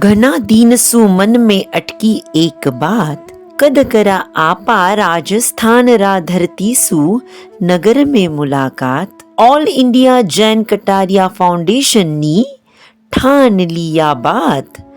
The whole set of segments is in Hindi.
घना दीन सु मन में अटकी एक बात, कद करा आपा राजस्थान रा धरती सु नगर में मुलाकात। All India Jain Kataria foundation नी ठान लिया बात,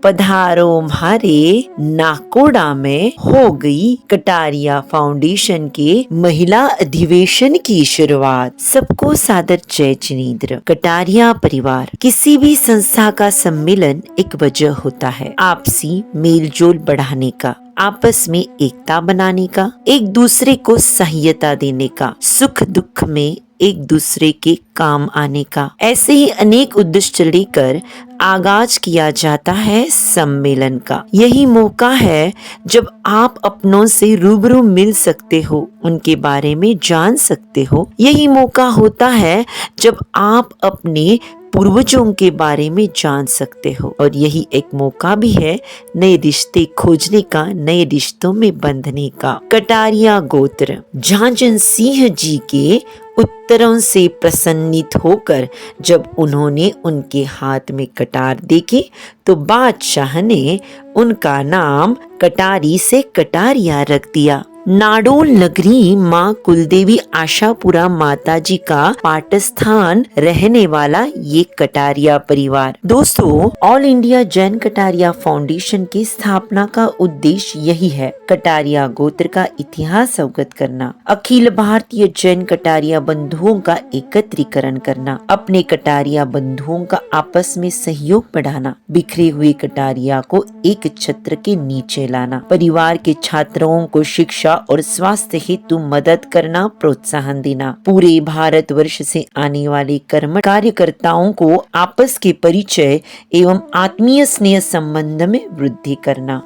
पधारो म्हारे नाकोड़ा में हो गई कटारिया फाउंडेशन के महिला अधिवेशन की शुरुआत। सबको सादर जय जिनेंद्र। कटारिया परिवार किसी भी संस्था का सम्मेलन एक वजह होता है आपसी मेलजोल बढ़ाने का, आपस में एकता बनाने का, एक दूसरे को सहायता देने का, सुख दुख में एक दूसरे के काम आने का। ऐसे ही अनेक उद्देश्य लेकर आगाज किया जाता है सम्मेलन का। यही मौका है जब आप अपनों से रूबरू मिल सकते हो, उनके बारे में जान सकते हो। यही मौका होता है जब आप अपने पूर्वजों के बारे में जान सकते हो, और यही एक मौका भी है नए रिश्ते खोजने का, नए रिश्तों में बंधने का। कटारिया गोत्र झांझन सिंह जी के उत्तरों से प्रसन्नित होकर जब उन्होंने उनके हाथ में कटार देखी तो बादशाह ने उनका नाम कटारी से कटारिया रख दिया। नाडोल नगरी माँ कुलदेवी आशापुरा माता जी का पाठस्थान रहने वाला ये कटारिया परिवार। दोस्तों, all India Jain Kataria foundation की स्थापना का उद्देश्य यही है, कटारिया गोत्र का इतिहास अवगत करना, अखिल भारतीय जैन कटारिया बंधुओं का एकत्रीकरण करना, अपने कटारिया बंधुओं का आपस में सहयोग बढ़ाना, बिखरे हुए कटारिया को एक छत्र के नीचे लाना, परिवार के छात्रों को शिक्षा और स्वास्थ्य हेतु मदद करना, प्रोत्साहन देना, पूरे भारतवर्ष से आने वाले कर्म कार्यकर्ताओं को आपस के परिचय एवं आत्मीय स्नेह संबंध में वृद्धि करना।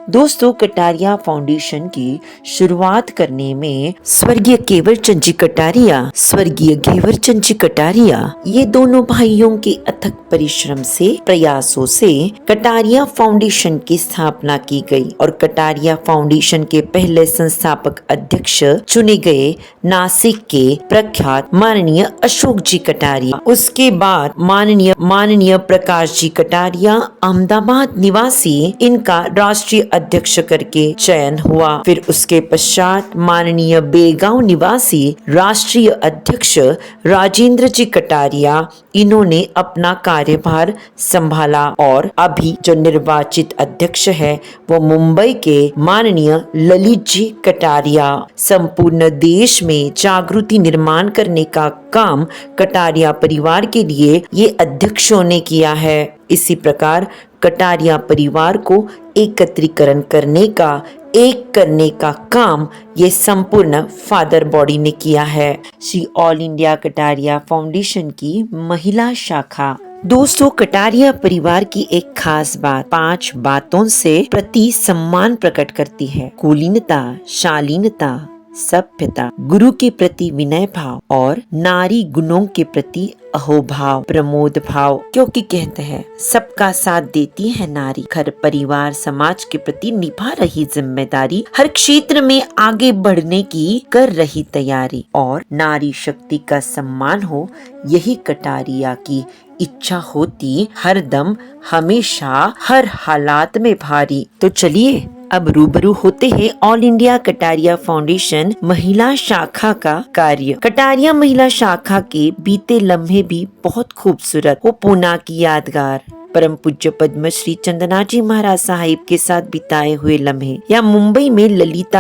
दोस्तों, कटारिया फाउंडेशन की शुरुआत करने में स्वर्गीय केवलचंद जी कटारिया, स्वर्गीय घेवरचंद जी कटारिया, ये दोनों भाइयों के अथक परिश्रम से, प्रयासों से कटारिया फाउंडेशन की स्थापना की गई और कटारिया फाउंडेशन के पहले संस्थापक अध्यक्ष चुने गए नासिक के प्रख्यात माननीय अशोक जी कटारिया। उसके बाद माननीय प्रकाश जी कटारिया, अहमदाबाद निवासी, इनका राष्ट्रीय अध्यक्ष करके चयन हुआ। फिर उसके पश्चात माननीय बेगांव निवासी राष्ट्रीय अध्यक्ष राजेंद्र जी कटारिया, इन्होंने अपना कार्यभार संभाला और अभी जो निर्वाचित अध्यक्ष है वो मुंबई के माननीय ललित जी कटारिया। संपूर्ण देश में जागृति निर्माण करने का काम कटारिया परिवार के लिए ये अध्यक्षों ने किया है। इसी प्रकार कटारिया परिवार को एकत्रीकरण करने का, एक करने का काम ये संपूर्ण फादर बॉडी ने किया है, Shri all India Kataria foundation की महिला शाखा। दोस्तों, कटारिया परिवार की एक खास बात 5 बातों से प्रति सम्मान प्रकट करती है। कुलीनता, शालीनता, सभ्यता, गुरु के प्रति विनय भाव और नारी गुणों के प्रति अहोभाव, प्रमोद भाव। क्योंकि कहते हैं सबका साथ देती है नारी, घर परिवार समाज के प्रति निभा रही जिम्मेदारी, हर क्षेत्र में आगे बढ़ने की कर रही तैयारी और नारी शक्ति का सम्मान हो, यही कटारिया की इच्छा होती हरदम, हमेशा, हर हालात में भारी। तो चलिए अब रूबरू होते हैं ऑल इंडिया कटारिया फाउंडेशन महिला शाखा का कार्य। कटारिया महिला शाखा के बीते लम्हे भी बहुत खूबसूरत, वो पूना की यादगार, परम पूज्य पद्मश्री चंदना जी महाराज साहिब के साथ बिताए हुए लम्हे, या मुंबई में ललित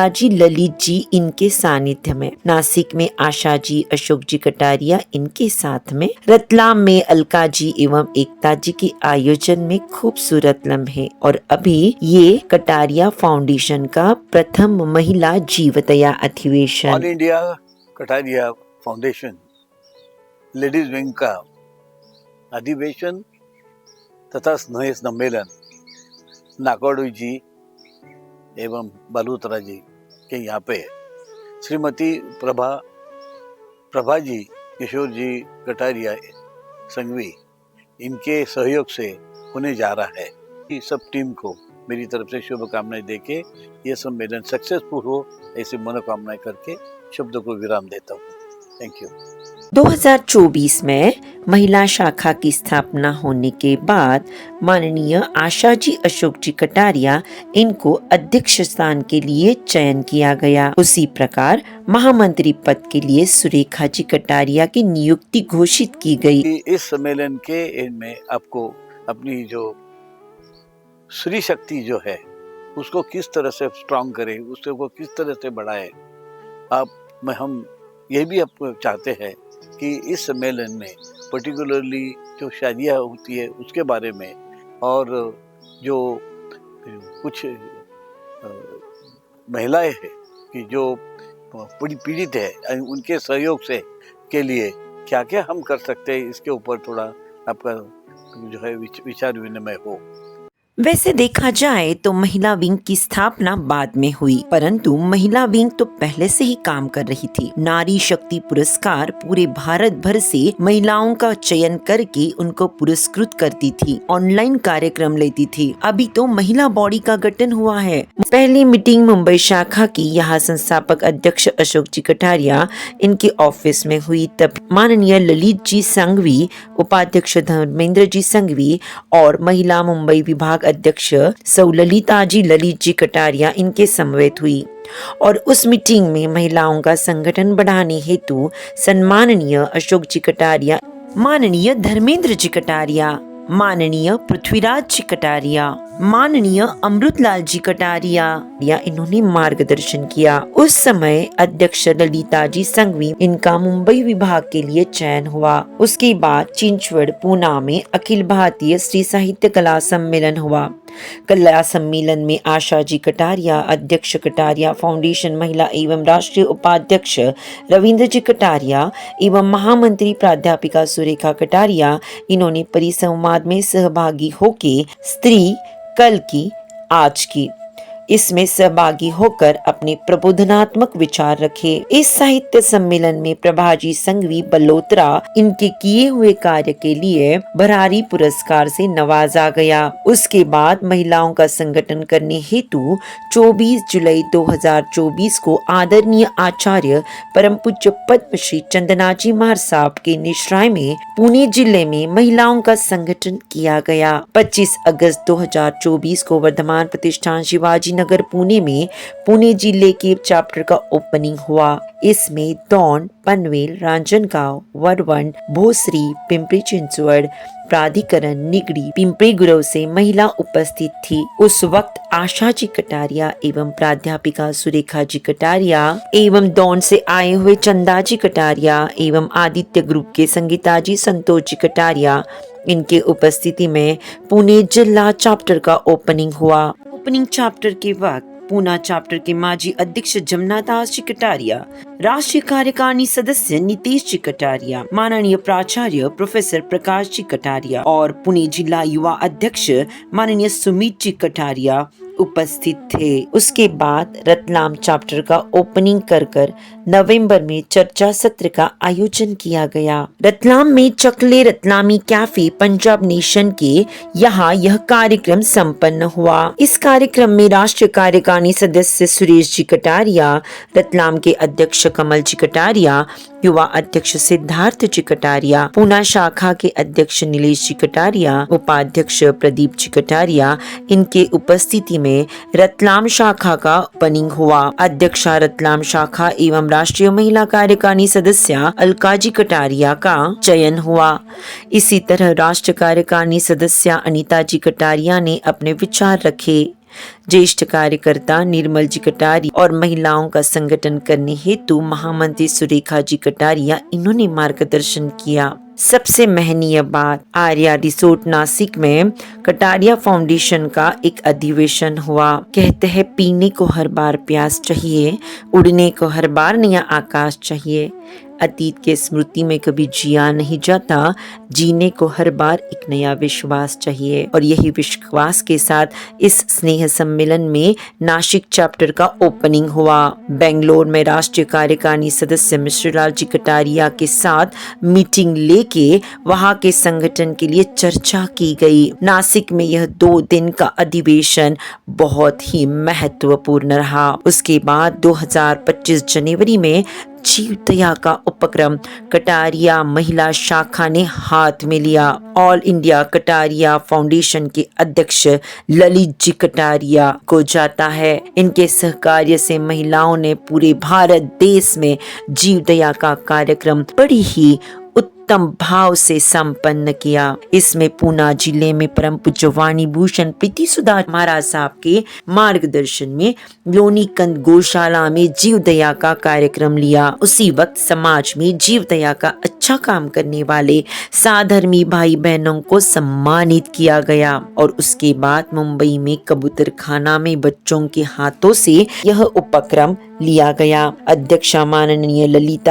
जी इनके सानिध्य में, नासिक में आशा जी, अशोक जी कटारिया इनके साथ में, रतलाम में अलका जी एवं एकता जी के आयोजन में खूबसूरत लम्हे, और अभी ये कटारिया फाउंडेशन का प्रथम महिला जीवदया अधिवेशन। All India Kataria foundation ladies wing का अधिवेशन तथा स्नेह सम्मेलन नाकोडू जी एवं बलूत्रा जी के यहाँ पे श्रीमती प्रभा जी, किशोर जी कटारिया संघवी, इनके सहयोग से होने जा रहा है। इस सब टीम को मेरी तरफ से शुभकामनाएं देके ये सम्मेलन सक्सेसफुल हो, ऐसी मनोकामनाएं करके शब्दों को विराम देता हूँ। Thank you. 2024 में महिला शाखा की स्थापना होने के बाद माननीय आशा जी अशोक जी कटारिया इनको अध्यक्ष स्थान के लिए चयन किया गया। उसी प्रकार महामंत्री पद के लिए सुरेखा जी कटारिया की नियुक्ति घोषित की गई। इस सम्मेलन के एंड में आपको अपनी जो स्त्री शक्ति जो है उसको किस तरह से स्ट्रांग करें, उसको किस तरह से बढ़ाएं, हम ये भी आप चाहते हैं कि इस सम्मेलन में पर्टिकुलरली जो शादियाँ होती है उसके बारे में, और जो कुछ महिलाएं हैं कि जो बड़ी पीड़ित है उनके सहयोग से के लिए क्या क्या हम कर सकते हैं, इसके ऊपर थोड़ा आपका जो है विचार विनिमय हो। वैसे देखा जाए तो महिला विंग की स्थापना बाद में हुई, परंतु महिला विंग तो पहले से ही काम कर रही थी। नारी शक्ति पुरस्कार पूरे भारत भर से महिलाओं का चयन करके उनको पुरस्कृत करती थी, ऑनलाइन कार्यक्रम लेती थी। अभी तो महिला बॉडी का गठन हुआ है। पहली मीटिंग मुंबई शाखा की यहाँ संस्थापक अध्यक्ष अशोक जी कटारिया इनके ऑफिस में हुई। तब माननीय ललित जी संघवी, उपाध्यक्ष धर्मेंद्र जी संघवी और महिला मुंबई विभाग अध्यक्ष सौ ललित जी कटारिया इनके समवेत हुई और उस मीटिंग में महिलाओं का संगठन बढ़ाने हेतु सम्माननीय अशोक जी कटारिया, माननीय धर्मेंद्र जी कटारिया, माननीय पृथ्वीराज जी कटारिया, माननीय अमृतलाल जी कटारिया या इन्होंने मार्गदर्शन किया। उस समय अध्यक्ष ललिता जी संघवी इनका मुंबई विभाग के लिए चयन हुआ। उसके बाद चिंचवड़ पूना में अखिल भारतीय स्त्री साहित्य कला सम्मेलन हुआ। कला सम्मेलन में आशा जी कटारिया, अध्यक्ष कटारिया फाउंडेशन महिला एवं राष्ट्रीय उपाध्यक्ष रविंद्र जी कटारिया एवं महामंत्री प्राध्यापिका सुरेखा कटारिया इन्होंने परिसंवाद में सहभागी होके स्त्री कल की आज की इसमें सहभागी होकर अपने प्रबोधनात्मक विचार रखे। इस साहित्य सम्मेलन में प्रभाजी संघवी बलोत्रा इनके किए हुए कार्य के लिए भरारी पुरस्कार से नवाजा गया। उसके बाद महिलाओं का संगठन करने हेतु 24 जुलाई 2024 को आदरणीय आचार्य परम पूज्य पद्मश्री चंदनाजी महार साहब के निश्राय में पुणे जिले में महिलाओं का संगठन किया गया। 25 अगस्त 2024 को वर्धमान प्रतिष्ठान शिवाजी नगर पुणे में पुणे जिले के चैप्टर का ओपनिंग हुआ। इसमें दौंड, पनवेल, रांजनगांव, वरवंड, भोसरी, पिंपरी चिंचवड़, प्राधिकरण, निगड़ी, पिंपरी गुरव से महिला उपस्थित थी। उस वक्त आशा जी कटारिया एवं प्राध्यापिका सुरेखा जी कटारिया एवं दौंड से आए हुए चंदा जी कटारिया एवं आदित्य ग्रुप के संगीता जी संतोष जी कटारिया इनके उपस्थिति में पुणे जिला चैप्टर का ओपनिंग हुआ। ओपनिंग चैप्टर के वक्त पूना चैप्टर के माजी अध्यक्ष जमुना दास जी कटारिया, राष्ट्रीय कार्यकारिणी सदस्य नीतीश जी कटारिया, माननीय प्राचार्य प्रोफेसर प्रकाश जी कटारिया और पुणे जिला युवा अध्यक्ष माननीय सुमित जी कटारिया उपस्थित थे। उसके बाद रतलाम चैप्टर का ओपनिंग कर नवंबर में चर्चा सत्र का आयोजन किया गया। रतलाम में चकले रतलामी कैफे पंजाब नेशन के यहाँ यह कार्यक्रम संपन्न हुआ। इस कार्यक्रम में राष्ट्रीय कार्यकारिणी सदस्य सुरेश जी कटारिया, रतलाम के अध्यक्ष कमल जी कटारिया, युवा अध्यक्ष सिद्धार्थ जी कटारिया, पूना शाखा के अध्यक्ष नीलेश जी कटारिया, उपाध्यक्ष प्रदीप जी कटारिया इनके उपस्थिति में रतलाम शाखा का ओपनिंग हुआ। अध्यक्षा रतलाम शाखा एवं राष्ट्रीय महिला कार्यकारिणी सदस्य अलका जी कटारिया का चयन हुआ। इसी तरह राष्ट्रीय कार्यकारिणी सदस्य अनीता जी कटारिया ने अपने विचार रखे। ज्येष्ठ कार्यकर्ता निर्मल जी कटारिया और महिलाओं का संगठन करने हेतु महामंत्री सुरेखा जी कटारिया इन्होंने मार्गदर्शन किया। सबसे महनीय बात, आर्या रिसोर्ट नासिक में कटारिया फाउंडेशन का एक अधिवेशन हुआ। कहते हैं पीने को हर बार प्यास चाहिए, उड़ने को हर बार नया आकाश चाहिए। अतीत के स्मृति में कभी जिया नहीं जाता, जीने को हर बार एक नया विश्वास चाहिए। और यही विश्वास के साथ इस स्नेह सम्मेलन में नासिक चैप्टर का ओपनिंग हुआ। बेंगलोर में राष्ट्रीय कार्यकारिणी सदस्य मिश्रलाल जी कटारिया के साथ मीटिंग लेके वहां के संगठन के लिए चर्चा की गई। नासिक में यह 2 दिन का अधिवेशन बहुत ही महत्वपूर्ण रहा। उसके बाद 2025 जनवरी में जीव दया का उपक्रम कटारिया महिला शाखा ने हाथ में लिया। ऑल इंडिया कटारिया फाउंडेशन के अध्यक्ष ललित जी कटारिया को जाता है। इनके सहकार्य से महिलाओं ने पूरे भारत देश में जीव दया का कार्यक्रम बड़ी ही उत्तम भाव से संपन्न किया। इसमें पूना जिले में परम पूज्य वाणी भूषण प्रीति सुधा महाराज साहब के मार्गदर्शन में लोनीकंद गौशाला में जीव दया का कार्यक्रम लिया। उसी वक्त समाज में जीव दया का अच्छा काम करने वाले साधर्मी भाई बहनों को सम्मानित किया गया और उसके बाद मुंबई में कबूतर खाना में बच्चों के हाथों से यह उपक्रम लिया गया। अध्यक्षा माननीय ललित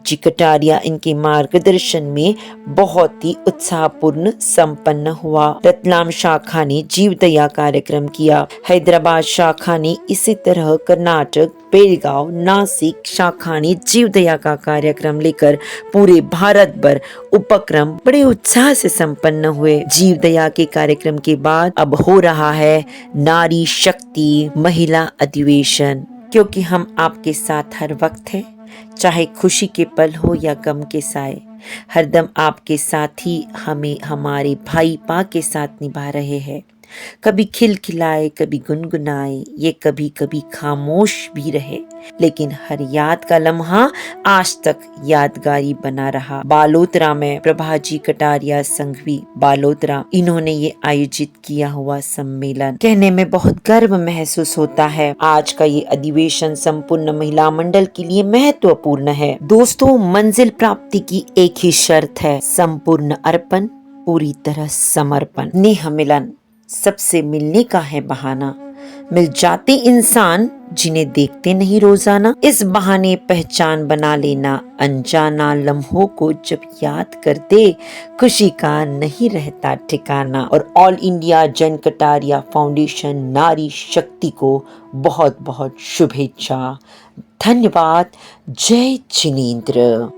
जी कटारिया इनके मार्गदर्शन में बहुत ही उत्साहपूर्ण संपन्न हुआ। रतलाम शाखा ने जीव दया कार्यक्रम किया। हैदराबाद शाखा ने इसी तरह कर्नाटक, बेलगांव, नासिक शाखा ने जीव दया का कार्यक्रम लेकर पूरे भारत भर उपक्रम बड़े उत्साह से संपन्न हुए। जीव दया के कार्यक्रम के बाद अब हो रहा है नारी शक्ति महिला अधिवेशन, क्योंकि हम आपके साथ हर वक्त हैं, चाहे खुशी के पल हो या गम के साए, हरदम आपके साथ ही हमें हमारे भाई पा के साथ निभा रहे हैं। कभी खिलखिलाए, कभी गुनगुनाए, ये कभी कभी खामोश भी रहे, लेकिन हर याद का लम्हा आज तक यादगारी बना रहा। बालोतरा में प्रभाजी कटारिया संघवी बालोतरा, इन्होंने ये आयोजित किया हुआ सम्मेलन कहने में बहुत गर्व महसूस होता है। आज का ये अधिवेशन संपूर्ण महिला मंडल के लिए महत्वपूर्ण है। दोस्तों, मंजिल प्राप्ति की एक ही शर्त है, संपूर्ण अर्पण, पूरी तरह समर्पण। नेह मिलन सबसे मिलने का है बहाना, मिल जाते इंसान जिन्हें देखते नहीं रोजाना। इस बहाने पहचान बना लेना अनजाना लम्हों को, जब याद करते खुशी का नहीं रहता ठिकाना। और all India Jain Kataria foundation नारी शक्ति को बहुत बहुत शुभेच्छा। धन्यवाद। जय जिनेंद्र।